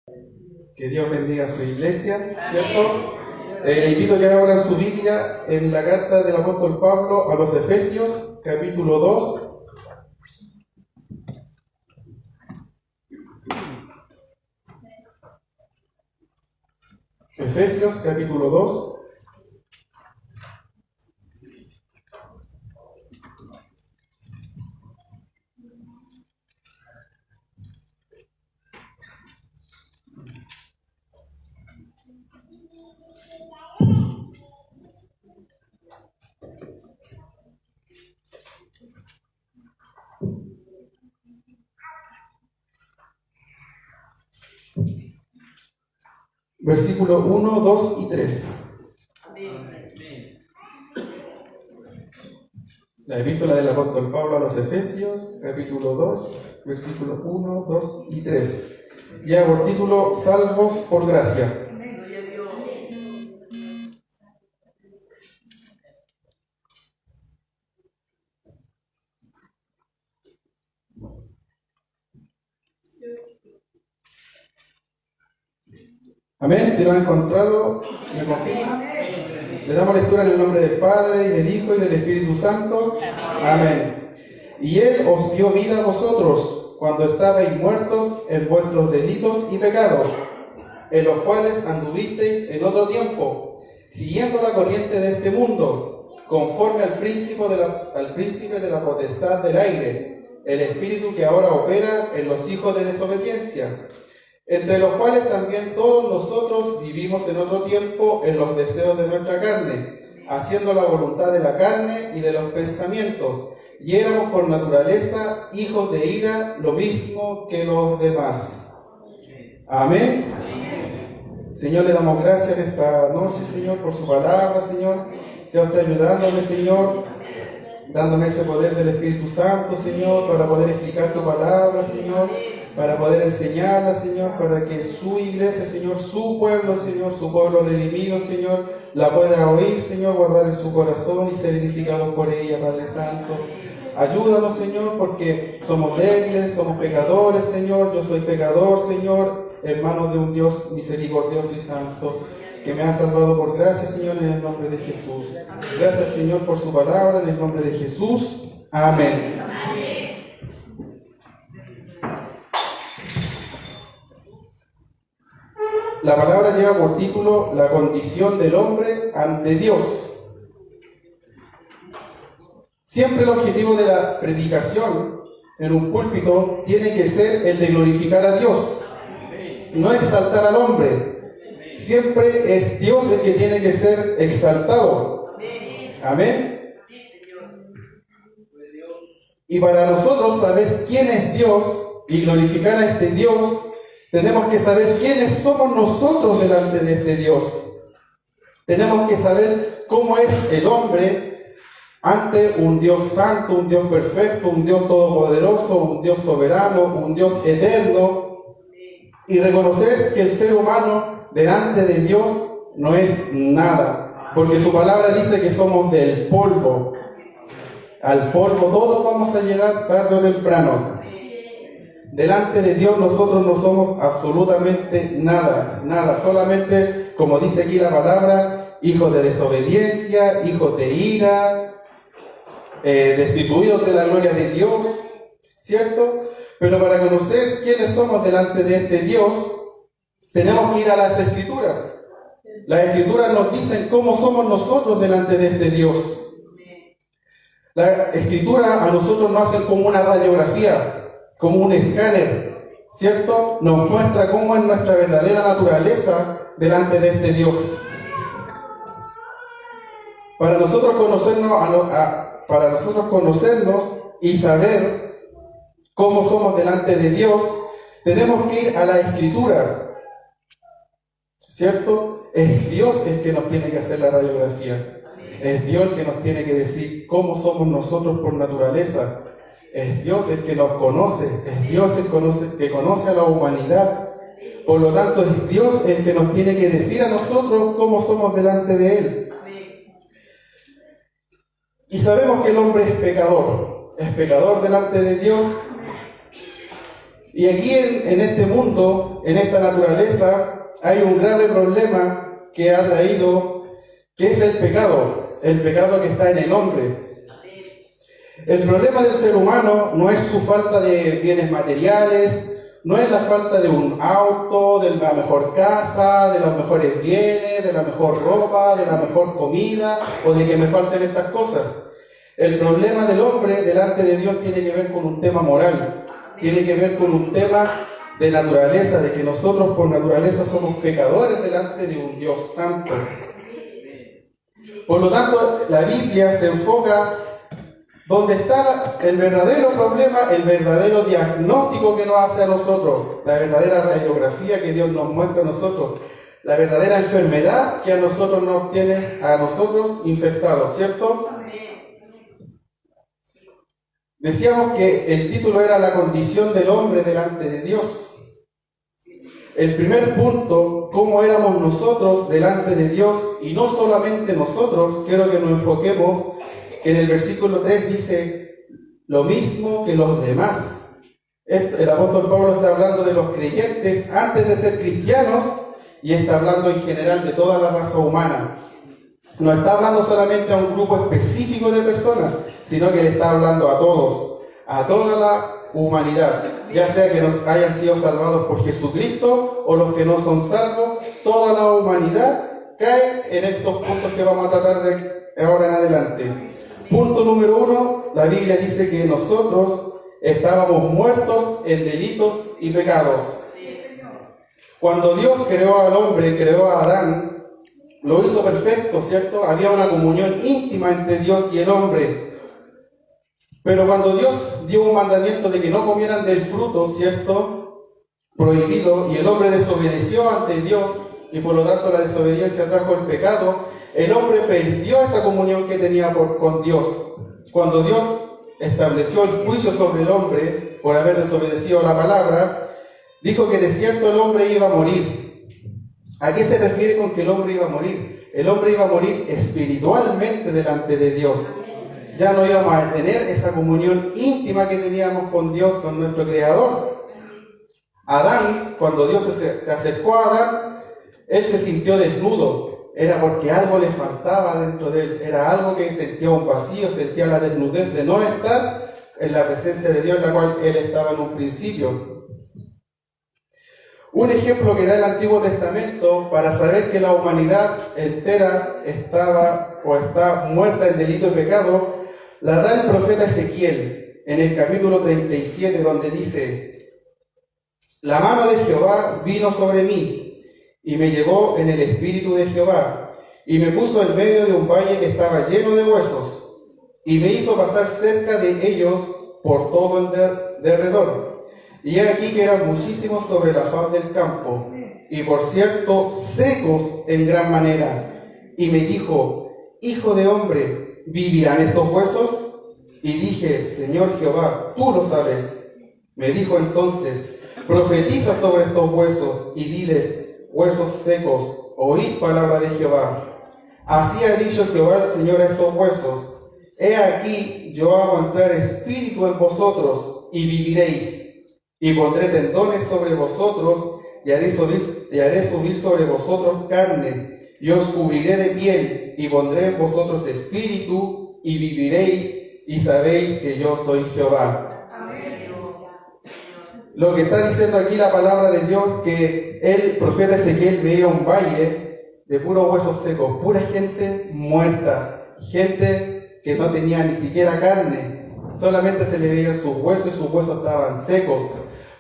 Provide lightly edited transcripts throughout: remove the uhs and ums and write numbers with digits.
Que Dios bendiga a su iglesia, ¿cierto? Invito a que abran su Biblia en la carta del apóstol Pablo a los Efesios, capítulo 2. Efesios, capítulo 2. Versículos 1, 2 y 3. La epístola del apóstol Pablo a los Efesios, capítulo 2, versículos 1, 2 y 3. Ya por título, Salvos por gracia. Amén. Si lo han encontrado, me confirman. Le damos lectura en el nombre del Padre, y del Hijo, y del Espíritu Santo. Amén. Y Él os dio vida a vosotros, cuando estabais muertos en vuestros delitos y pecados, en los cuales anduvisteis en otro tiempo, siguiendo la corriente de este mundo, conforme al príncipe de la potestad del aire, el espíritu que ahora opera en los hijos de desobediencia, entre los cuales también todos nosotros vivimos en otro tiempo en los deseos de nuestra carne, haciendo la voluntad de la carne y de los pensamientos, y éramos por naturaleza hijos de ira, lo mismo que los demás. Amén. Señor, le damos gracias esta noche, Señor, por su palabra, Señor. Sea usted ayudándome, Señor, dándome ese poder del Espíritu Santo, Señor, para poder explicar tu palabra, Señor, para poder enseñarla, Señor, para que su iglesia, Señor, su pueblo, redimido, Señor, la pueda oír, Señor, guardar en su corazón y ser edificado por ella, Padre Santo. Ayúdanos, Señor, porque somos débiles, somos pecadores, Señor. Yo soy pecador, Señor, hermano de un Dios misericordioso y santo, que me ha salvado por gracia, Señor, en el nombre de Jesús. Gracias, Señor, por su palabra, en el nombre de Jesús. Amén. La palabra lleva por título la condición del hombre ante Dios. Siempre el objetivo de la predicación en un púlpito tiene que ser el de glorificar a Dios, no exaltar al hombre. Siempre es Dios el que tiene que ser exaltado. Amén. Y para nosotros saber quién es Dios y glorificar a este Dios, tenemos que saber quiénes somos nosotros delante de este Dios. Tenemos que saber cómo es el hombre ante un Dios santo, un Dios perfecto, un Dios todopoderoso, un Dios soberano, un Dios eterno, y reconocer que el ser humano delante de Dios no es nada, porque su palabra dice que somos del polvo. Al polvo todos vamos a llegar tarde o temprano. Delante de Dios nosotros no somos absolutamente nada, solamente, como dice aquí la palabra, hijos de desobediencia, hijos de ira, destituidos de la gloria de Dios, ¿cierto? Pero para conocer quiénes somos delante de este Dios, tenemos que ir a las Escrituras. Las Escrituras nos dicen cómo somos nosotros delante de este Dios. La Escritura a nosotros nos hace como una radiografía, como un escáner, ¿cierto? Nos muestra cómo es nuestra verdadera naturaleza delante de este Dios. Para nosotros conocernos y saber cómo somos delante de Dios, tenemos que ir a la Escritura, ¿cierto? Es Dios el que nos tiene que hacer la radiografía. Es Dios el que nos tiene que decir cómo somos nosotros por naturaleza. Es Dios el que nos conoce, es Dios el que conoce a la humanidad. Por lo tanto, es Dios el que nos tiene que decir a nosotros cómo somos delante de Él. Y sabemos que el hombre es pecador delante de Dios. Y aquí en este mundo, en esta naturaleza, hay un grave problema que ha traído, que es el pecado que está en el hombre. El problema del ser humano no es su falta de bienes materiales, no es la falta de un auto, de la mejor casa, de los mejores bienes, de la mejor ropa, de la mejor comida, o de que me falten estas cosas. El problema del hombre delante de Dios tiene que ver con un tema moral, tiene que ver con un tema de naturaleza, de que nosotros por naturaleza somos pecadores delante de un Dios santo. Por lo tanto, la Biblia se enfoca donde está el verdadero problema, el verdadero diagnóstico que nos hace a nosotros, la verdadera radiografía que Dios nos muestra a nosotros, la verdadera enfermedad que a nosotros nos tiene, a nosotros infectados, ¿cierto? Decíamos que el título era la condición del hombre delante de Dios. El primer punto, cómo éramos nosotros delante de Dios, y no solamente nosotros, quiero que nos enfoquemos que en el versículo 3 dice lo mismo que los demás. El apóstol Pablo está hablando de los creyentes antes de ser cristianos y está hablando en general de toda la raza humana. No está hablando solamente a un grupo específico de personas, sino que le está hablando a todos, a toda la humanidad, ya sea que nos hayan sido salvados por Jesucristo o los que no son salvos, toda la humanidad cae en estos puntos que vamos a tratar de ahora en adelante. Punto número 1, la Biblia dice que nosotros estábamos muertos en delitos y pecados. Cuando Dios creó al hombre, creó a Adán, lo hizo perfecto, ¿cierto? Había una comunión íntima entre Dios y el hombre. Pero cuando Dios dio un mandamiento de que no comieran del fruto, ¿cierto? Prohibido, y el hombre desobedeció ante Dios, y por lo tanto la desobediencia trajo el pecado, el hombre perdió esta comunión que tenía con Dios. Cuando Dios estableció el juicio sobre el hombre por haber desobedecido la palabra, dijo que de cierto el hombre iba a morir. ¿A qué se refiere con que el hombre iba a morir? El hombre iba a morir espiritualmente delante de Dios. Ya no íbamos a tener esa comunión íntima que teníamos con Dios, con nuestro Creador. Adán, cuando Dios se acercó a Adán, él se sintió desnudo. Era porque algo le faltaba dentro de él. Era algo que sentía un vacío, sentía la desnudez de no estar en la presencia de Dios en la cual él estaba en un principio. Un ejemplo que da el Antiguo Testamento para saber que la humanidad entera estaba o está muerta en delito y pecado, la da el profeta Ezequiel en el capítulo 37, donde dice: la mano de Jehová vino sobre mí, y me llevó en el espíritu de Jehová, y me puso en medio de un valle que estaba lleno de huesos, y me hizo pasar cerca de ellos por todo el derredor. Y he aquí que eran muchísimos sobre la faz del campo, y por cierto secos en gran manera. Y me dijo: hijo de hombre, ¿vivirán estos huesos? Y dije: Señor Jehová, tú lo sabes. Me dijo entonces: profetiza sobre estos huesos, y diles: huesos secos, oíd palabra de Jehová. Así ha dicho Jehová el Señor a estos huesos: he aquí, yo hago entrar espíritu en vosotros, y viviréis. Y pondré tendones sobre vosotros, y haré subir sobre vosotros carne, y os cubriré de piel, y pondré en vosotros espíritu, y viviréis, y sabéis que yo soy Jehová. Amén. Lo que está diciendo aquí la palabra de Dios, que el profeta Ezequiel veía un valle de puros huesos secos, pura gente muerta, gente que no tenía ni siquiera carne, solamente se le veían sus huesos y sus huesos estaban secos.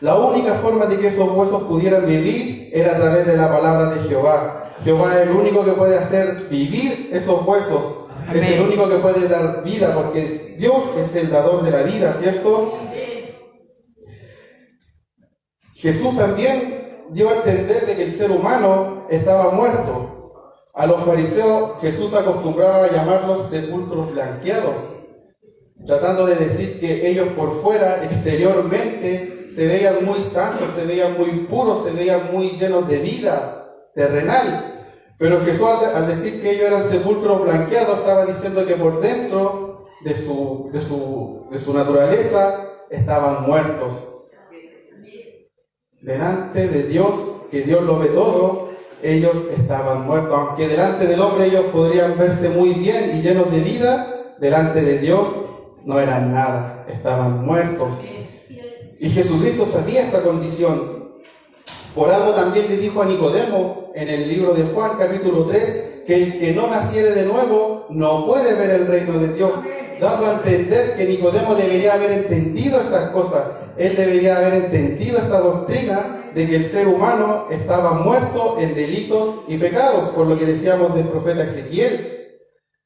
La única forma de que esos huesos pudieran vivir era a través de la palabra de Jehová. Jehová es el único que puede hacer vivir esos huesos. Amén. Es el único que puede dar vida, porque Dios es el dador de la vida, ¿cierto? Jesús también dio a entender de que el ser humano estaba muerto. A los fariseos Jesús acostumbraba a llamarlos sepulcros blanqueados, tratando de decir que ellos por fuera, exteriormente, se veían muy santos, se veían muy puros, se veían muy llenos de vida terrenal. Pero Jesús, al decir que ellos eran sepulcros blanqueados, estaba diciendo que por dentro de su naturaleza estaban muertos. delante de Dios, que Dios lo ve todo, ellos estaban muertos. Aunque delante del hombre ellos podrían verse muy bien y llenos de vida, delante de Dios no eran nada, estaban muertos. Y Jesucristo sabía esta condición. Por algo también le dijo a Nicodemo en el libro de Juan, capítulo 3, que el que no naciere de nuevo no puede ver el reino de Dios, dando a entender que Nicodemo debería haber entendido estas cosas. Él debería haber entendido esta doctrina de que el ser humano estaba muerto en delitos y pecados, por lo que decíamos del profeta Ezequiel.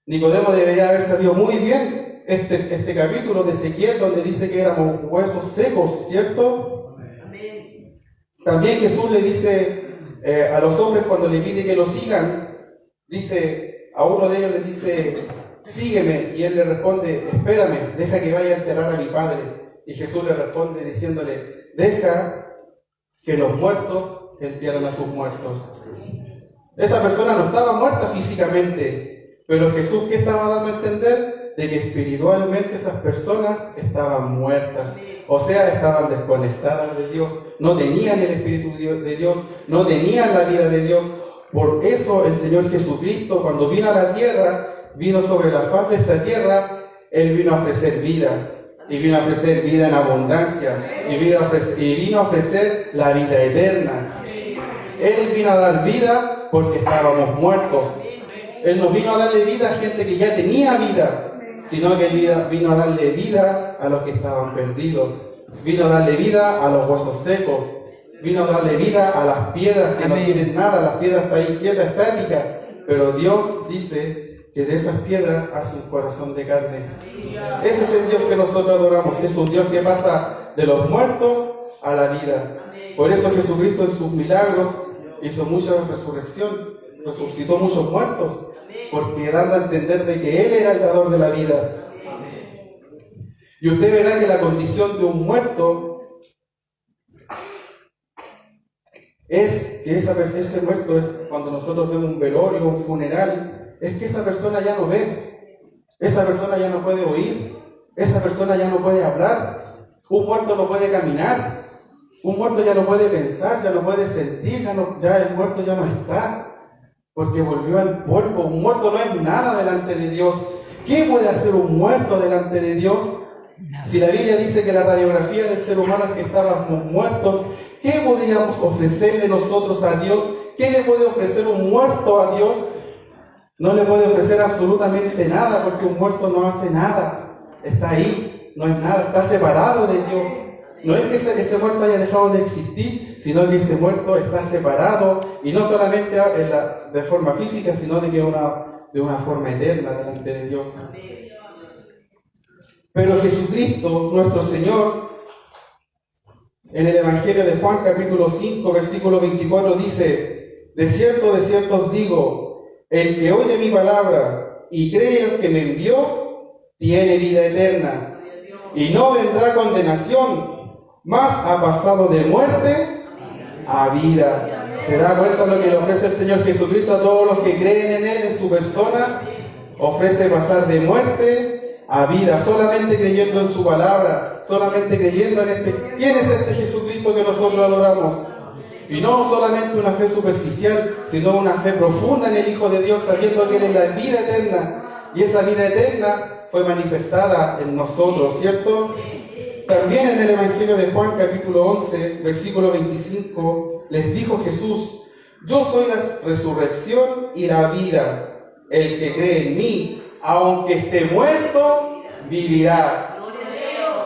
Nicodemo debería haber sabido muy bien este capítulo de Ezequiel, donde dice que éramos huesos secos, ¿cierto? Amén. También Jesús le dice a los hombres cuando le pide que lo sigan, dice, a uno de ellos le dice, sígueme, y él le responde, espérame, deja que vaya a enterrar a mi padre. Y Jesús le responde diciéndole, deja que los muertos entierren a sus muertos. Esa persona no estaba muerta físicamente, pero Jesús, ¿qué estaba dando a entender? De que espiritualmente esas personas estaban muertas, o sea, estaban desconectadas de Dios, no tenían el Espíritu de Dios, no tenían la vida de Dios. Por eso el Señor Jesucristo, cuando vino a la tierra, vino sobre la faz de esta tierra, Él vino a ofrecer vida, y vino a ofrecer vida en abundancia, y vino a ofrecer la vida eterna. Él vino a dar vida porque estábamos muertos. Él no vino a darle vida a gente que ya tenía vida, sino que vino a darle vida a los que estaban perdidos. Vino a darle vida a los huesos secos. Vino a darle vida a las piedras que no tienen nada. Las piedras están ahí quietas, estáticas. Pero Dios dice que de esas piedras hace un corazón de carne. Ese es el Dios que nosotros adoramos. Es un Dios que pasa de los muertos a la vida. Por eso Jesucristo en sus milagros hizo mucha resurrección. Resucitó muchos muertos. Porque dando a entender de que Él era el dador de la vida. Y usted verá que la condición de un muerto es que ese muerto es cuando nosotros vemos un velorio, un funeral, es que esa persona ya no ve, esa persona ya no puede oír, esa persona ya no puede hablar, un muerto no puede caminar, un muerto ya no puede pensar, ya no puede sentir, ya el muerto ya no está. Porque volvió al polvo. Un muerto no es nada delante de Dios. ¿Qué puede hacer un muerto delante de Dios? Si la Biblia dice que la radiografía del ser humano es que estábamos muertos, ¿qué podríamos ofrecerle nosotros a Dios? ¿Qué le puede ofrecer un muerto a Dios? No le puede ofrecer absolutamente nada, porque un muerto no hace nada. Está ahí, no es nada, está separado de Dios. No es que ese muerto haya dejado de existir, sino que ese muerto está separado, y no solamente de forma física, sino de una forma eterna delante de Dios. Pero Jesucristo, nuestro Señor, en el Evangelio de Juan, capítulo 5, versículo 24, dice, de cierto os digo, el que oye mi palabra y cree en el que me envió, tiene vida eterna, y no vendrá condenación, mas ha pasado de muerte a vida. ¿Se da cuenta lo que le ofrece el Señor Jesucristo a todos los que creen en Él, en su persona? Ofrece pasar de muerte a vida, solamente creyendo en su palabra, solamente creyendo en ¿quién es este Jesucristo que nosotros adoramos? Y no solamente una fe superficial, sino una fe profunda en el Hijo de Dios, sabiendo que Él es la vida eterna. Y esa vida eterna fue manifestada en nosotros, ¿cierto? También en el Evangelio de Juan, capítulo 11, versículo 25, les dijo Jesús, yo soy la resurrección y la vida. El que cree en mí, aunque esté muerto, vivirá.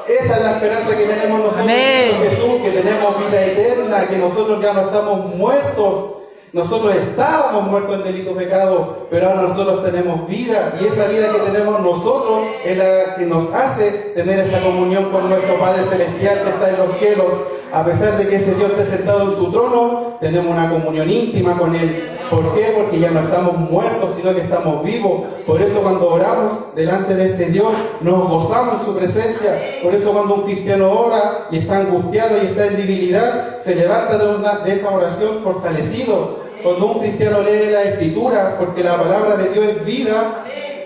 Esa es la esperanza que tenemos nosotros en Jesús, que tenemos vida eterna, que nosotros ya no estamos muertos. Nosotros estábamos muertos en delito pecado, pero ahora nosotros tenemos vida, y esa vida que tenemos nosotros es la que nos hace tener esa comunión con nuestro Padre Celestial que está en los cielos. A pesar de que ese Dios esté sentado en su trono, tenemos una comunión íntima con Él. ¿Por qué? Porque ya no estamos muertos, sino que estamos vivos. Por eso cuando oramos delante de este Dios, nos gozamos en su presencia. Por eso cuando un cristiano ora y está angustiado y está en debilidad, se levanta de esa oración fortalecido. Cuando un cristiano lee la Escritura, porque la palabra de Dios es vida,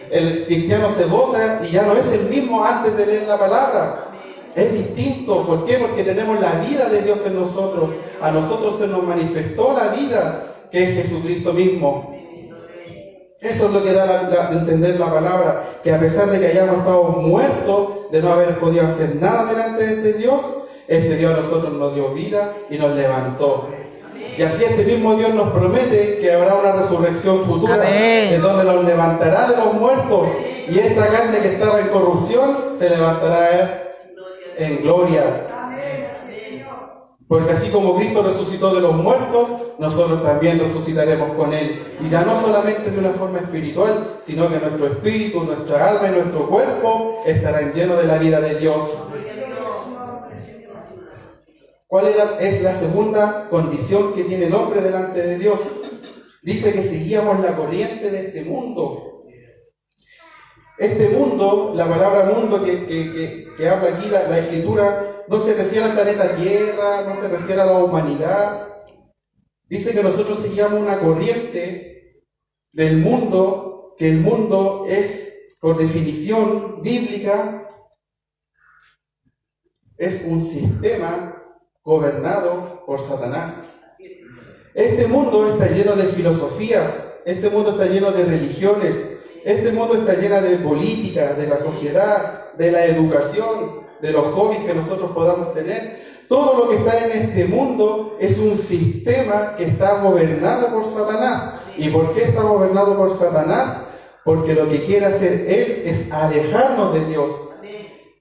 el cristiano se goza y ya no es el mismo antes de leer la palabra. Es distinto. ¿Por qué? Porque tenemos la vida de Dios en nosotros. A nosotros se nos manifestó la vida que es Jesucristo mismo. Eso es lo que da a entender la palabra, que a pesar de que hayamos estado muertos, de no haber podido hacer nada delante de este Dios a nosotros nos dio vida y nos levantó. Y así este mismo Dios nos promete que habrá una resurrección futura, en donde nos levantará de los muertos, y esta carne que estaba en corrupción se levantará en gloria. Porque así como Cristo resucitó de los muertos, nosotros también resucitaremos con Él. Y ya no solamente de una forma espiritual, sino que nuestro espíritu, nuestra alma y nuestro cuerpo estarán llenos de la vida de Dios. ¿Cuál es la segunda condición que tiene el hombre delante de Dios? Dice que seguíamos la corriente de este mundo. Este mundo, la palabra mundo que habla aquí la Escritura, no se refiere al planeta Tierra, no se refiere a la humanidad. Dice que nosotros seguíamos una corriente del mundo, que el mundo es, por definición bíblica, es un sistema gobernado por Satanás. Este mundo está lleno de filosofías, este mundo está lleno de religiones, este mundo está lleno de política, de la sociedad, de la educación, de los hobbies que nosotros podamos tener. Todo lo que está en este mundo es un sistema que está gobernado por Satanás. ¿Y por qué está gobernado por Satanás? Porque lo que quiere hacer él es alejarnos de Dios.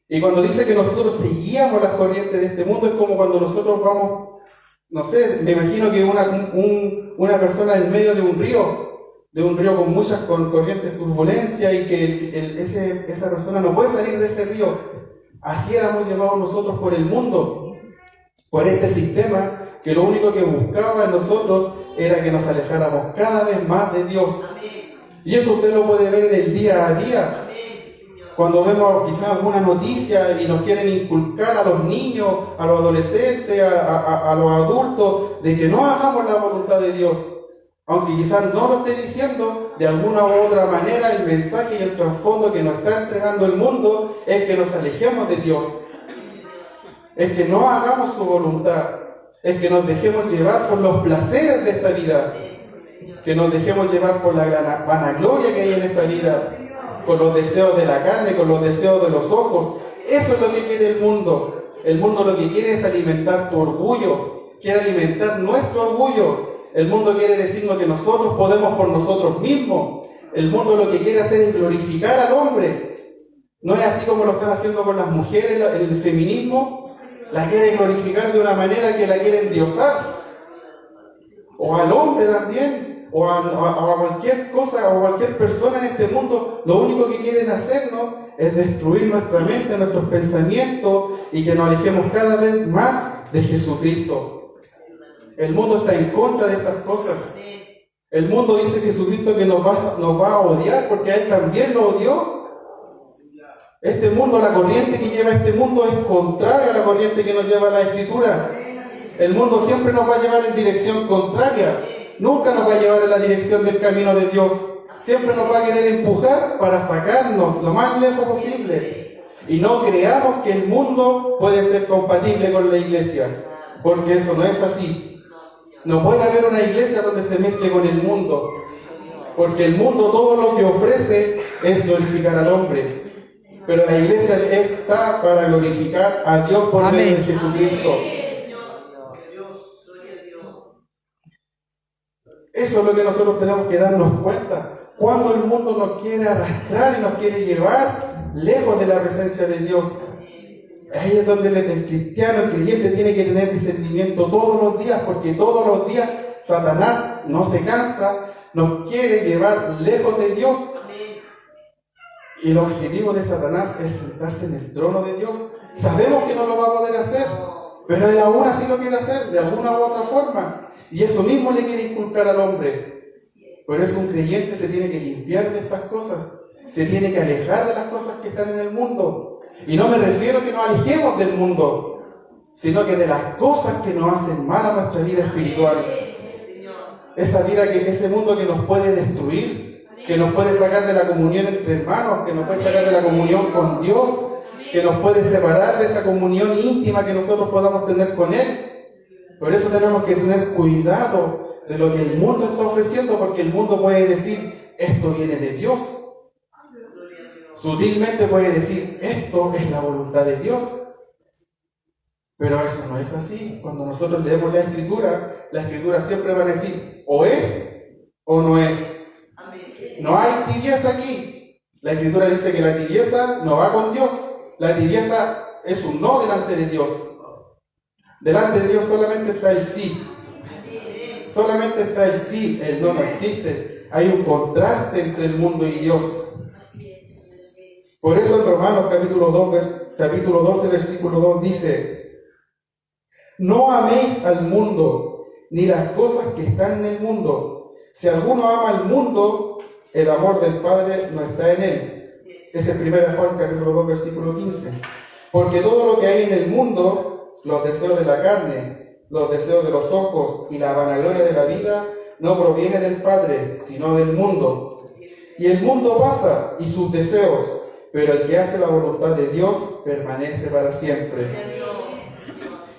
Y cuando dice que nosotros seguíamos las corrientes de este mundo, es como cuando nosotros vamos, no sé, me imagino que una persona en medio de un río con muchas corrientes, turbulencia, y que esa persona no puede salir de ese río. Así éramos llevados nosotros por el mundo, por este sistema que lo único que buscaba en nosotros era que nos alejáramos cada vez más de Dios. Y eso usted lo puede ver en el día a día. Cuando vemos quizás alguna noticia y nos quieren inculcar a los niños, a los adolescentes, a los adultos, de que no hagamos la voluntad de Dios. Aunque quizás no lo esté diciendo, de alguna u otra manera el mensaje y el trasfondo que nos está entregando el mundo es que nos alejemos de Dios. Es que no hagamos su voluntad. Es que nos dejemos llevar por los placeres de esta vida. Que nos dejemos llevar por la vanagloria que hay en esta vida. Con los deseos de la carne, con los deseos de los ojos. Eso es lo que quiere el mundo. El mundo lo que quiere es alimentar tu orgullo. Quiere alimentar nuestro orgullo. El mundo quiere decirnos que nosotros podemos por nosotros mismos. El mundo lo que quiere hacer es glorificar al hombre. No es así como lo están haciendo con las mujeres, el feminismo. La quiere glorificar de una manera que la quiere endiosar. O al hombre también. O a cualquier cosa, o a cualquier persona en este mundo. Lo único que quieren hacernos es destruir nuestra mente, nuestros pensamientos, y que nos alejemos cada vez más de Jesucristo. El mundo está en contra de estas cosas. El mundo dice Jesucristo que nos va a odiar porque a Él también lo odió. Este mundo, la corriente que lleva este mundo es contraria a la corriente que nos lleva la Escritura. El mundo siempre nos va a llevar en dirección contraria. Nunca nos va a llevar en la dirección del camino de Dios. Siempre nos va a querer empujar para sacarnos lo más lejos posible. Y no creamos que el mundo puede ser compatible con la iglesia, porque eso no es así. No puede haber una iglesia donde se mezcle con el mundo, porque el mundo todo lo que ofrece es glorificar al hombre, pero la iglesia está para glorificar a Dios por medio de Jesucristo. Eso es lo que nosotros tenemos que darnos cuenta. Cuando el mundo nos quiere arrastrar y nos quiere llevar lejos de la presencia de Dios, ahí es donde el cristiano, el creyente, tiene que tener discernimiento todos los días, porque todos los días Satanás no se cansa, nos quiere llevar lejos de Dios. Y el objetivo de Satanás es sentarse en el trono de Dios. Sabemos que no lo va a poder hacer, pero él aún así lo quiere hacer de alguna u otra forma. Y eso mismo le quiere inculcar al hombre. Por eso un creyente se tiene que limpiar de estas cosas, se tiene que alejar de las cosas que están en el mundo. Y no me refiero a que nos alejemos del mundo, sino que de las cosas que nos hacen mal a nuestra vida espiritual. Esa vida, ese mundo que nos puede destruir, que nos puede sacar de la comunión entre hermanos, que nos puede sacar de la comunión con Dios, que nos puede separar de esa comunión íntima que nosotros podamos tener con Él. Por eso tenemos que tener cuidado de lo que el mundo está ofreciendo, porque el mundo puede decir, esto viene de Dios. Sutilmente puede decir, esto es la voluntad de Dios. Pero eso no es así. Cuando nosotros leemos la Escritura siempre va a decir, o es o no es. No hay tibieza aquí. La Escritura dice que la tibieza no va con Dios. La tibieza es un no delante de Dios. Delante de Dios solamente está el sí. Solamente está el sí, el no existe. Hay un contraste entre el mundo y Dios. Por eso en Romanos capítulo 12, versículo 2 dice, no améis al mundo, ni las cosas que están en el mundo. Si alguno ama al mundo, el amor del Padre no está en él. Ese es 1 Juan capítulo 2, versículo 15. Porque todo lo que hay en el mundo, los deseos de la carne, los deseos de los ojos y la vanagloria de la vida, no proviene del Padre, sino del mundo. Y el mundo pasa y sus deseos, pero el que hace la voluntad de Dios permanece para siempre.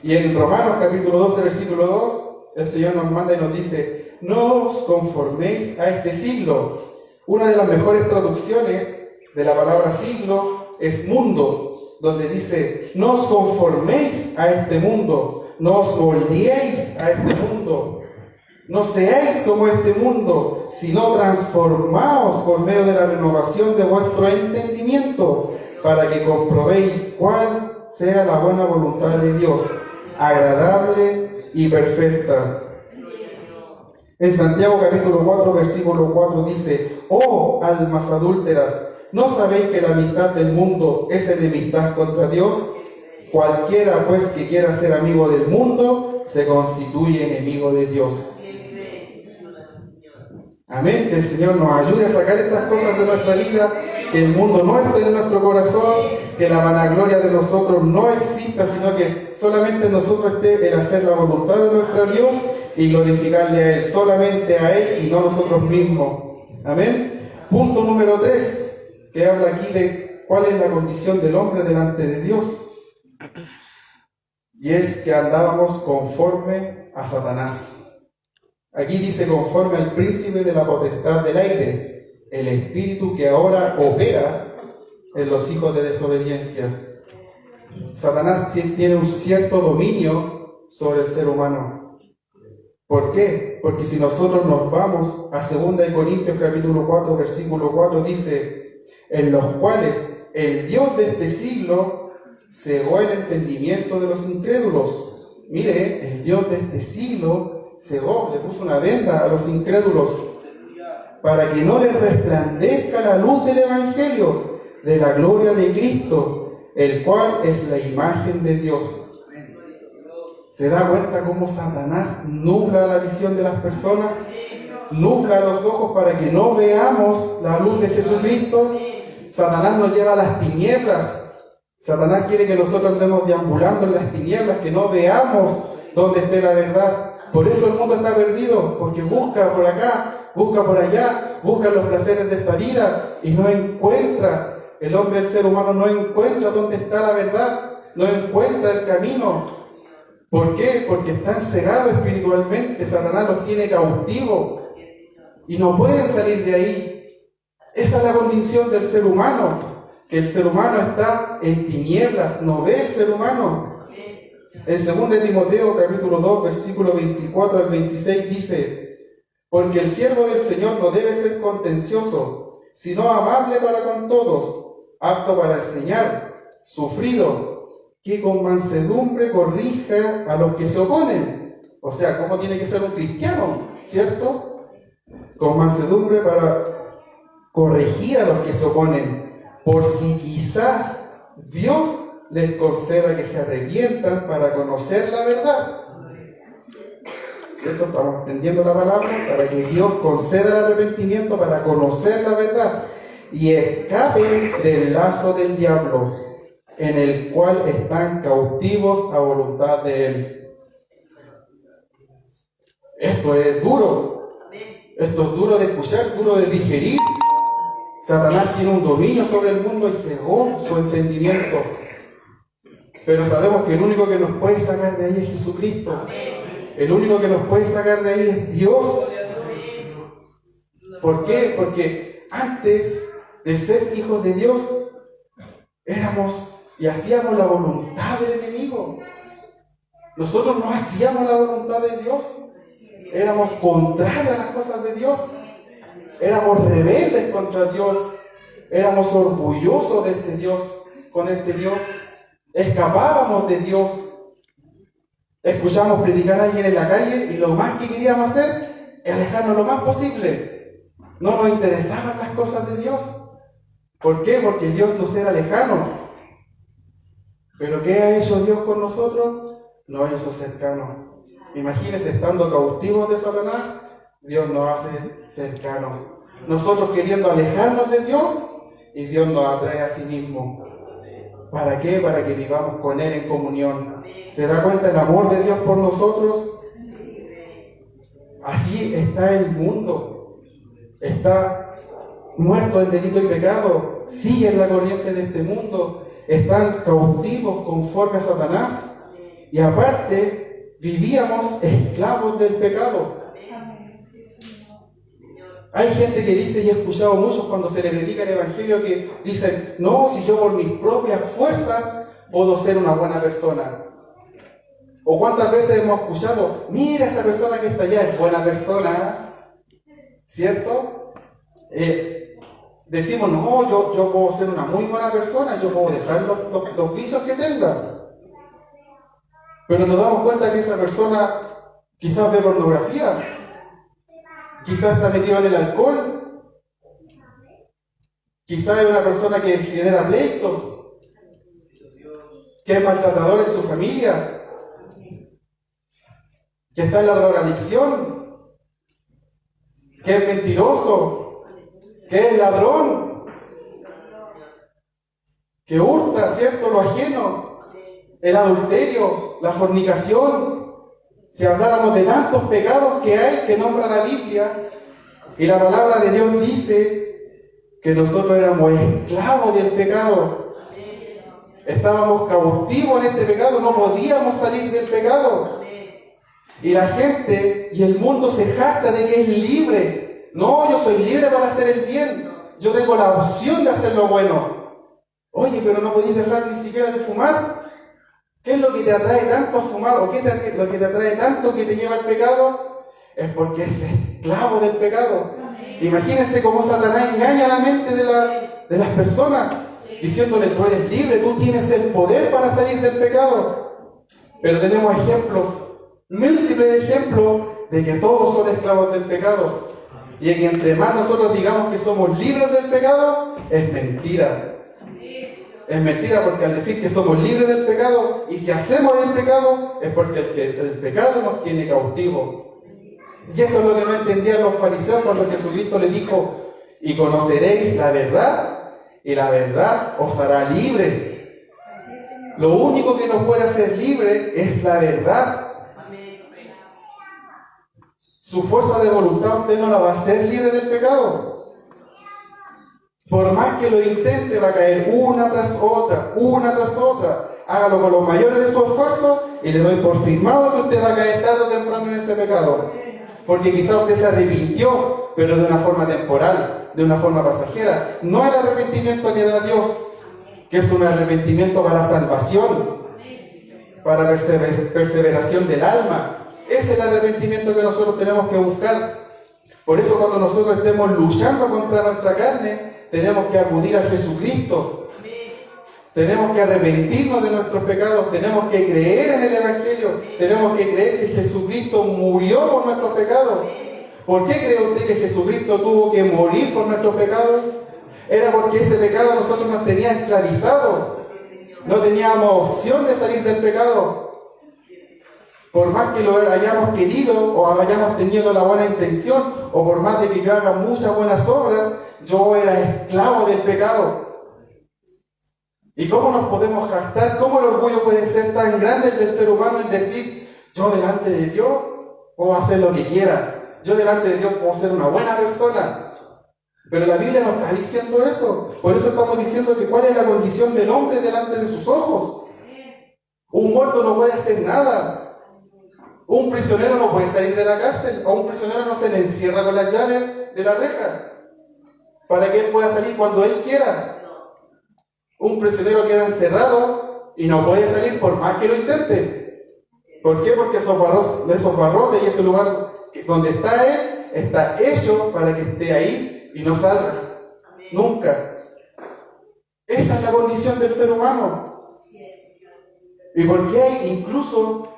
Y en Romanos capítulo 12, versículo 2, el Señor nos manda y nos dice, no os conforméis a este siglo. Una de las mejores traducciones de la palabra siglo es mundo, donde dice, no os conforméis a este mundo, no os moldeéis a este mundo, no seáis como este mundo, sino transformaos por medio de la renovación de vuestro entendimiento, para que comprobéis cuál sea la buena voluntad de Dios, agradable y perfecta. En Santiago capítulo 4, versículo 4 dice, oh almas adúlteras, ¿no sabéis que la amistad del mundo es enemistad contra Dios? Cualquiera pues que quiera ser amigo del mundo, se constituye enemigo de Dios. Amén, que el Señor nos ayude a sacar estas cosas de nuestra vida, que el mundo no esté en nuestro corazón, que la vanagloria de nosotros no exista, sino que solamente en nosotros esté el hacer la voluntad de nuestro Dios y glorificarle a Él, solamente a Él y no a nosotros mismos. Amén. Punto número 3, que habla aquí de cuál es la condición del hombre delante de Dios. Y es que andábamos conforme a Satanás. Aquí dice conforme al príncipe de la potestad del aire, el espíritu que ahora opera en los hijos de desobediencia. Satanás tiene un cierto dominio sobre el ser humano. ¿Por qué? Porque si nosotros nos vamos a 2 Corintios capítulo 4, versículo 4, dice, en los cuales el Dios de este siglo cegó el entendimiento de los incrédulos. Mire, el Dios de este siglo cegó, le puso una venda a los incrédulos para que no les resplandezca la luz del Evangelio de la gloria de Cristo, el cual es la imagen de Dios. ¿Se da cuenta cómo Satanás nubla la visión de las personas? Nubla los ojos para que no veamos la luz de Jesucristo. Satanás nos lleva a las tinieblas. Satanás quiere que nosotros andemos deambulando en las tinieblas, que no veamos dónde esté la verdad. Por eso el mundo está perdido, porque busca por acá, busca por allá, busca los placeres de esta vida y no encuentra. El hombre, el ser humano, no encuentra dónde está la verdad, no encuentra el camino. ¿Por qué? Porque están cegados espiritualmente. Satanás los tiene cautivos y no pueden salir de ahí. Esa es la condición del ser humano, que el ser humano está en tinieblas, no ve el ser humano. En 2 Timoteo capítulo 2, versículo 24 al 26 dice, porque el siervo del Señor no debe ser contencioso, sino amable para con todos, apto para enseñar, sufrido, que con mansedumbre corrija a los que se oponen. O sea, ¿cómo tiene que ser un cristiano? ¿Cierto? Con mansedumbre para corregir a los que se oponen, por si quizás Dios les conceda que se arrepientan para conocer la verdad. ¿Cierto? Estamos entendiendo la palabra, para que Dios conceda el arrepentimiento para conocer la verdad y escapen del lazo del diablo, en el cual están cautivos a voluntad de Él. Esto es duro. Esto es duro de escuchar, duro de digerir. Satanás tiene un dominio sobre el mundo y cegó su entendimiento. Pero sabemos que el único que nos puede sacar de ahí es Jesucristo. El único que nos puede sacar de ahí es Dios. ¿Por qué? Porque antes de ser hijos de Dios, éramos y hacíamos la voluntad del enemigo. Nosotros no hacíamos la voluntad de Dios. Éramos contrarios a las cosas de Dios. Éramos rebeldes contra Dios. Éramos orgullosos de este Dios, con este Dios. Escapábamos de Dios. Escuchábamos predicar a alguien en la calle y lo más que queríamos hacer es alejarnos lo más posible. No nos interesaban las cosas de Dios. ¿Por qué? Porque Dios nos era lejano. ¿Pero qué ha hecho Dios con nosotros? Nos ha hecho cercanos. Imagínense, estando cautivos de Satanás, Dios nos hace cercanos. Nosotros queriendo alejarnos de Dios, y Dios nos atrae a sí mismo. ¿Para qué? Para que vivamos con Él en comunión. ¿Se da cuenta el amor de Dios por nosotros? Así está el mundo. Está muerto en delito y pecado. Sigue en la corriente de este mundo. Están cautivos conforme a Satanás. Y aparte, vivíamos esclavos del pecado. Hay gente que dice, y he escuchado muchos cuando se le predica el Evangelio, que dicen, no, si yo por mis propias fuerzas puedo ser una buena persona. O cuántas veces hemos escuchado, mira esa persona que está allá, es buena persona, ¿cierto? Decimos, no, yo puedo ser una muy buena persona, yo puedo dejar los vicios que tenga. Pero nos damos cuenta que esa persona quizás ve pornografía, quizás está metido en el alcohol, quizás es una persona que genera pleitos, que es maltratador en su familia, que está en la drogadicción, que es mentiroso, que es ladrón, que hurta, ¿cierto?, lo ajeno, el adulterio, la fornicación. Si habláramos de tantos pecados que hay que nombra la Biblia, y la palabra de Dios dice que nosotros éramos esclavos del pecado, estábamos cautivos en este pecado, no podíamos salir del pecado. Y la gente y el mundo se jacta de que es libre. No, yo soy libre para hacer el bien, yo tengo la opción de hacer lo bueno. Oye, pero no podéis dejar ni siquiera de fumar. ¿Qué es lo que te atrae tanto a fumar? ¿O qué es lo que te atrae tanto que te lleva al pecado? Es porque es esclavo del pecado. Imagínense cómo Satanás engaña la mente de las personas, diciéndole, tú eres libre, tú tienes el poder para salir del pecado. Pero tenemos ejemplos, múltiples ejemplos, de que todos son esclavos del pecado. Y que entre más nosotros digamos que somos libres del pecado, es mentira. Es mentira, porque al decir que somos libres del pecado, y si hacemos el pecado, es porque el pecado nos tiene cautivos. Y eso es lo que no entendían los fariseos cuando Jesucristo le dijo, y conoceréis la verdad, y la verdad os hará libres. Lo único que nos puede hacer libres es la verdad. Su fuerza de voluntad usted no la va a hacer libre del pecado. Por más que lo intente, va a caer una tras otra. Hágalo con los mayores de su esfuerzo y le doy por firmado que usted va a caer tarde o temprano en ese pecado. Porque quizá usted se arrepintió, pero de una forma temporal, de una forma pasajera. No el arrepentimiento que da Dios, que es un arrepentimiento para salvación, para perseveración del alma. Ese es el arrepentimiento que nosotros tenemos que buscar. Por eso cuando nosotros estemos luchando contra nuestra carne, tenemos que acudir a Jesucristo. Tenemos que arrepentirnos de nuestros pecados. Tenemos que creer en el Evangelio. Tenemos que creer que Jesucristo murió por nuestros pecados. ¿Por qué cree usted que Jesucristo tuvo que morir por nuestros pecados? Era porque ese pecado a nosotros nos tenía esclavizados. No teníamos opción de salir del pecado. Por más que lo hayamos querido o hayamos tenido la buena intención, o por más de que yo haga muchas buenas obras, yo era esclavo del pecado. ¿Y cómo nos podemos jactar? ¿Cómo el orgullo puede ser tan grande del ser humano en decir, yo delante de Dios puedo hacer lo que quiera, yo delante de Dios puedo ser una buena persona? Pero la Biblia no está diciendo eso. Por eso estamos diciendo que cuál es la condición del hombre delante de sus ojos. Un muerto no puede hacer nada. Un prisionero no puede salir de la cárcel. A un prisionero no se le encierra con las llaves de la reja para que él pueda salir cuando él quiera. Un prisionero queda encerrado y no puede salir por más que lo intente. ¿Por qué? Porque esos barrotes y ese lugar donde está él está hecho para que esté ahí y no salga. Nunca. Esa es la condición del ser humano. ¿Y por qué hay incluso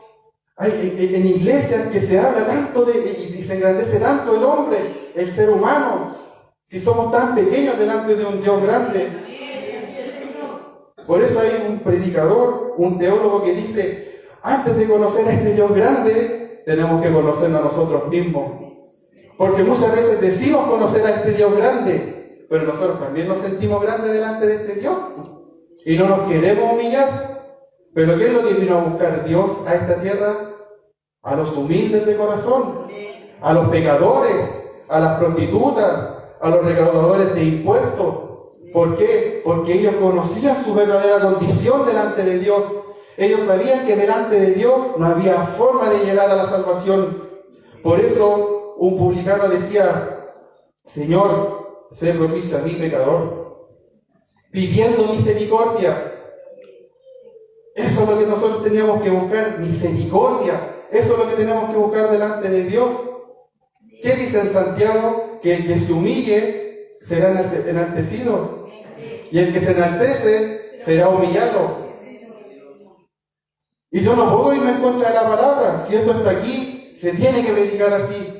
en iglesias que se habla tanto y se engrandece tanto el hombre, el ser humano, si somos tan pequeños delante de un Dios grande? Por eso hay un predicador, un teólogo que dice, antes de conocer a este Dios grande, tenemos que conocernos a nosotros mismos. Porque muchas veces decimos conocer a este Dios grande, pero nosotros también nos sentimos grandes delante de este Dios y no nos queremos humillar. Pero ¿qué es lo que vino a buscar Dios a esta tierra? A los humildes de corazón, a los pecadores, a las prostitutas, a los recaudadores de impuestos. ¿Por qué? Porque ellos conocían su verdadera condición delante de Dios. Ellos sabían que delante de Dios no había forma de llegar a la salvación. Por eso un publicano decía, Señor, sé propicio a mí, pecador, pidiendo misericordia. Eso es lo que nosotros teníamos que buscar, misericordia. Eso es lo que tenemos que buscar delante de Dios. ¿Qué dice en Santiago? Que el que se humille será enaltecido. Y el que se enaltece será humillado. Y yo no puedo irme en contra de la palabra. Si esto está aquí, se tiene que predicar así.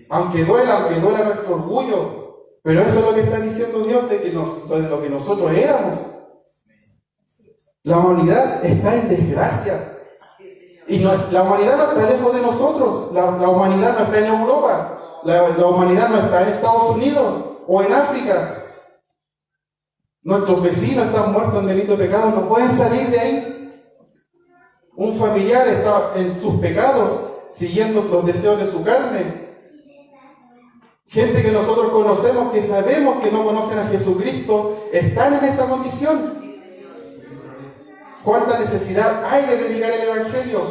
Aunque duela nuestro orgullo. Pero eso es lo que está diciendo Dios de lo que nosotros éramos. La humanidad está en desgracia. Y la humanidad no está lejos de nosotros. La humanidad no está en Europa. La humanidad no está en Estados Unidos o en África. Nuestros vecinos están muertos en delito de pecado, no pueden salir de ahí. Un familiar está en sus pecados, siguiendo los deseos de su carne. Gente que nosotros conocemos, que sabemos que no conocen a Jesucristo, están en esta condición. ¿Cuánta necesidad hay de predicar el Evangelio?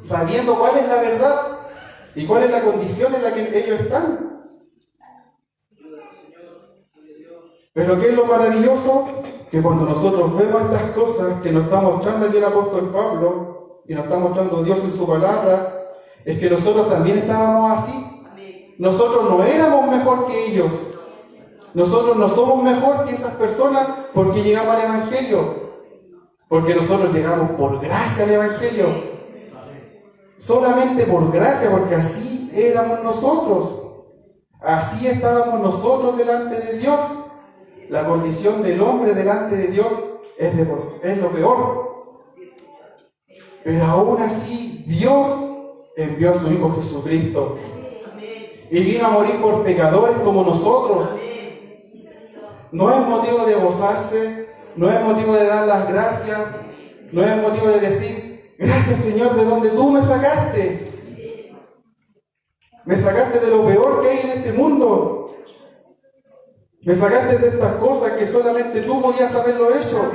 Sabiendo cuál es la verdad y cuál es la condición en la que ellos están. Pero ¿qué es lo maravilloso? Que cuando nosotros vemos estas cosas que nos está mostrando aquí el apóstol Pablo, y nos está mostrando Dios en su palabra, es que nosotros también estábamos así. Nosotros no éramos mejor que ellos. Nosotros no somos mejor que esas personas porque llegamos al Evangelio. Porque nosotros llegamos por gracia al Evangelio. Solamente por gracia, porque así éramos nosotros. Así estábamos nosotros delante de Dios. La condición del hombre delante de Dios es lo peor. Pero aún así, Dios envió a su Hijo Jesucristo. Y vino a morir por pecadores como nosotros. No es motivo de gozarse, no es motivo de dar las gracias, no es motivo de decir, gracias Señor, de donde tú me sacaste. Me sacaste de lo peor que hay en este mundo. Me sacaste de estas cosas que solamente tú podías haberlo hecho.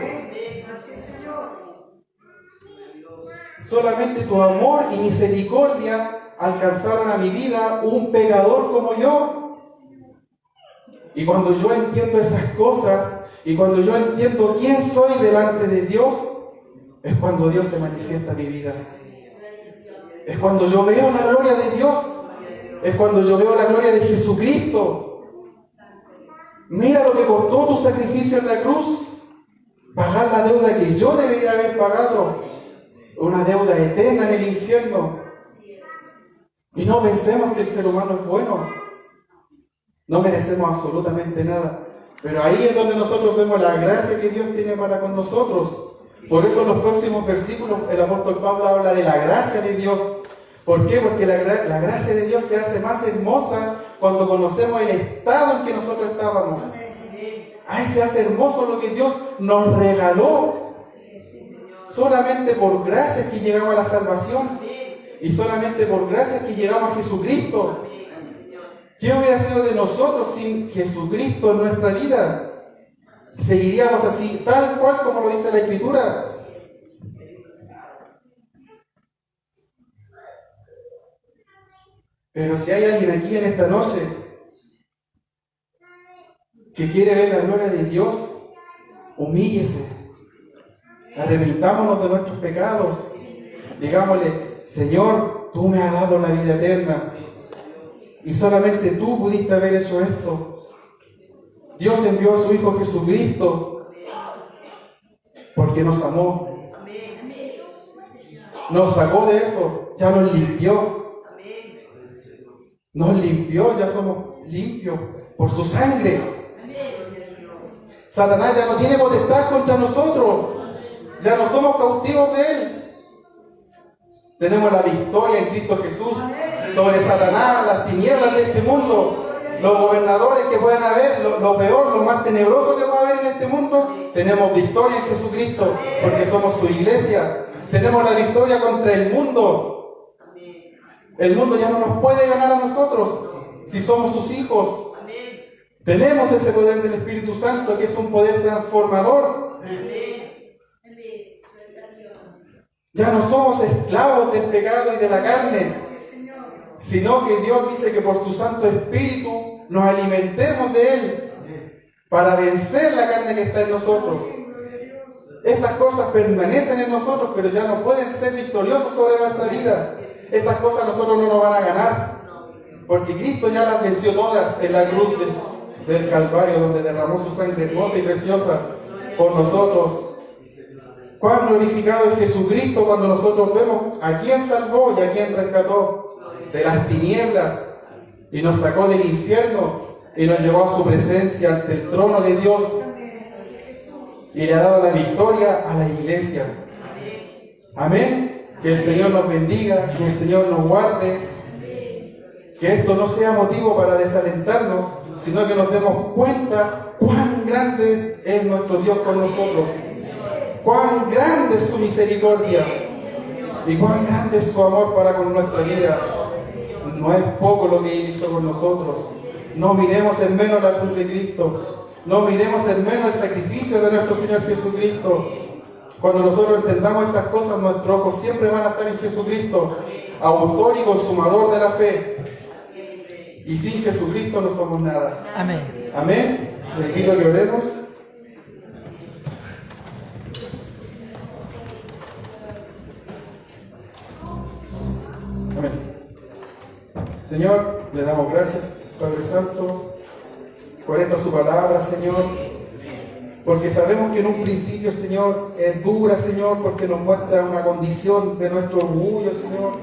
Solamente tu amor y misericordia alcanzaron a mi vida, un pecador como yo. Y cuando yo entiendo esas cosas, y cuando yo entiendo quién soy delante de Dios, es cuando Dios se manifiesta en mi vida. Es cuando yo veo la gloria de Dios. Es cuando yo veo la gloria de Jesucristo. Mira lo que costó tu sacrificio en la cruz. Pagar la deuda que yo debería haber pagado. Una deuda eterna en el infierno. Y no pensemos que el ser humano es bueno. No merecemos absolutamente nada. Pero ahí es donde nosotros vemos la gracia que Dios tiene para con nosotros. Por eso en los próximos versículos el apóstol Pablo habla de la gracia de Dios. ¿Por qué? Porque la gracia de Dios se hace más hermosa cuando conocemos el estado en que nosotros estábamos. Ahí se hace hermoso lo que Dios nos regaló. Solamente por gracia es que llegamos a la salvación. Y solamente por gracia es que llegamos a Jesucristo. ¿Qué hubiera sido de nosotros sin Jesucristo en nuestra vida? Seguiríamos así, tal cual como lo dice la Escritura. Pero si hay alguien aquí en esta noche que quiere ver la gloria de Dios, humíllese, arrepentámonos de nuestros pecados, digámosle: Señor, tú me has dado la vida eterna y solamente tú pudiste haber hecho esto. Dios envió a su Hijo Jesucristo porque nos amó, nos sacó de eso, ya nos limpió, ya somos limpios por su sangre. Satanás ya no tiene potestad contra nosotros, ya no somos cautivos de él. Tenemos la victoria en Cristo Jesús sobre Satanás, las tinieblas de este mundo, los gobernadores que puedan haber, lo peor, lo más tenebroso que pueda haber en este mundo. Tenemos victoria en Jesucristo porque somos su iglesia. Tenemos la victoria contra el mundo. El mundo ya no nos puede ganar a nosotros si somos sus hijos. Tenemos ese poder del Espíritu Santo, que es un poder transformador. Ya no somos esclavos del pecado y de la carne, sino que Dios dice que por su Santo Espíritu nos alimentemos de Él para vencer la carne que está en nosotros. Estas cosas permanecen en nosotros, pero ya no pueden ser victoriosas sobre nuestra vida. Estas cosas a nosotros no nos van a ganar, porque Cristo ya las venció todas en la cruz del Calvario, donde derramó su sangre hermosa y preciosa por nosotros. Cuán glorificado es Jesucristo cuando nosotros vemos a quién salvó y a quién rescató de las tinieblas y nos sacó del infierno y nos llevó a su presencia ante el trono de Dios y le ha dado la victoria a la iglesia. Amén. Que el Señor nos bendiga, que el Señor nos guarde, que esto no sea motivo para desalentarnos, sino que nos demos cuenta cuán grande es nuestro Dios con nosotros, cuán grande es su misericordia y cuán grande es su amor para con nuestra vida. No es poco lo que Él hizo con nosotros. No miremos en menos la cruz de Cristo, no miremos en menos el sacrificio de nuestro Señor Jesucristo. Cuando nosotros entendamos estas cosas, nuestros ojos siempre van a estar en Jesucristo, autor y consumador de la fe. Y sin Jesucristo no somos nada. Amén. Amén. Les pido que oremos. Amén. Señor, le damos gracias, Padre Santo, por esta su palabra, Señor. Porque sabemos que en un principio, Señor, es dura, Señor, porque nos muestra una condición de nuestro orgullo, Señor.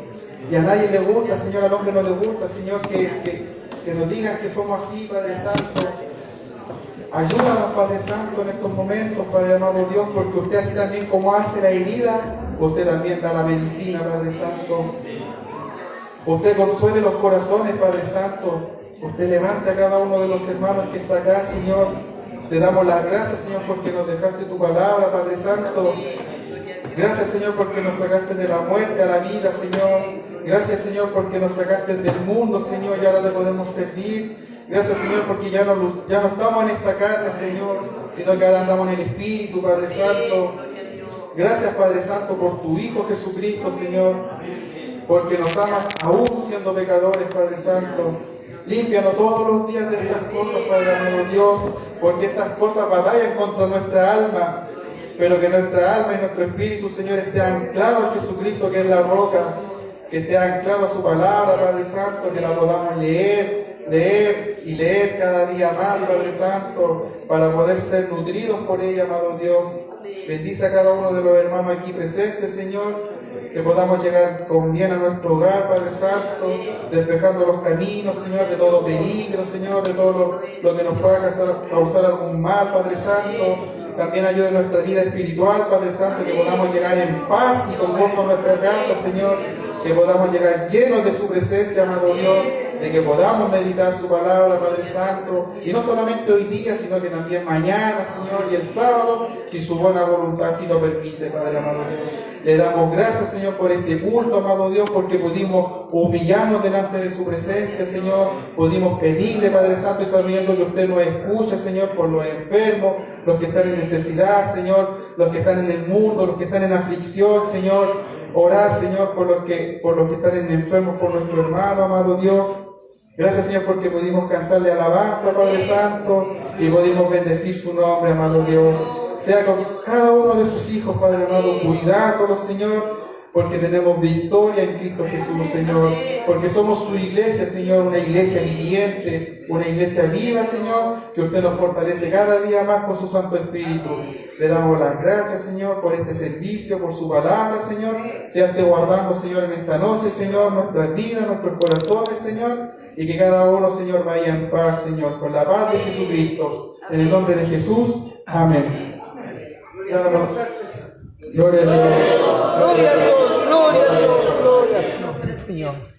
Y a nadie le gusta, Señor, al hombre no le gusta, Señor, que nos digan que somos así, Padre Santo. Ayúdanos, Padre Santo, en estos momentos, Padre amado Dios, porque usted así también como hace la herida, usted también da la medicina, Padre Santo. Usted consuele los corazones, Padre Santo. Usted levanta a cada uno de los hermanos que está acá, Señor. Te damos las gracias, Señor, porque nos dejaste tu palabra, Padre Santo. Gracias, Señor, porque nos sacaste de la muerte a la vida, Señor. Gracias, Señor, porque nos sacaste del mundo, Señor, y ahora te podemos servir. Gracias, Señor, porque ya no estamos en esta carne, Señor, sino que ahora andamos en el Espíritu, Padre Santo. Gracias, Padre Santo, por tu Hijo Jesucristo, Señor, porque nos amas aún siendo pecadores, Padre Santo. Límpianos todos los días de estas cosas, Padre amado Dios, porque estas cosas batallan contra nuestra alma, pero que nuestra alma y nuestro espíritu, Señor, esté anclado a Jesucristo, que es la roca, que esté anclado a su palabra, Padre Santo, que la podamos leer y leer cada día más, Padre Santo, para poder ser nutridos por ella, amado Dios. Bendice a cada uno de los hermanos aquí presentes, Señor, que podamos llegar con bien a nuestro hogar, Padre Santo, despejando los caminos, Señor, de todo peligro, Señor, de todo lo que nos pueda causar algún mal, Padre Santo. También ayuda en nuestra vida espiritual, Padre Santo, que podamos llegar en paz y con gozo a nuestra casa, Señor, que podamos llegar llenos de su presencia, amado Dios, de que podamos meditar su palabra, Padre Santo, y no solamente hoy día, sino que también mañana, Señor, y el sábado, si su buena voluntad así lo permite, Padre amado Dios. Le damos gracias, Señor, por este culto, amado Dios, porque pudimos humillarnos delante de su presencia, Señor, pudimos pedirle, Padre Santo, y sabiendo que usted nos escucha, Señor, por los enfermos, los que están en necesidad, Señor, los que están en el mundo, los que están en aflicción, Señor, orar, Señor, por los que están en enfermos, por nuestro hermano, amado Dios. Gracias, Señor, porque pudimos cantarle alabanza, Padre Santo, y pudimos bendecir su nombre, amado Dios. Sea con cada uno de sus hijos, Padre amado, cuidándolos, Señor, porque tenemos victoria en Cristo Jesús, Señor, porque somos su iglesia, Señor, una iglesia viviente, una iglesia viva, Señor, que usted nos fortalece cada día más con su Santo Espíritu. Le damos las gracias, Señor, por este servicio, por su palabra, Señor. Sea usted guardando, Señor, en esta noche, Señor, nuestras vidas, nuestros corazones, Señor, y que cada uno, Señor, vaya en paz, Señor, con la paz de Jesucristo. En el nombre de Jesús, amén. Gloria a Dios. Gloria a Dios, gloria a Dios, gloria a Dios, Señor.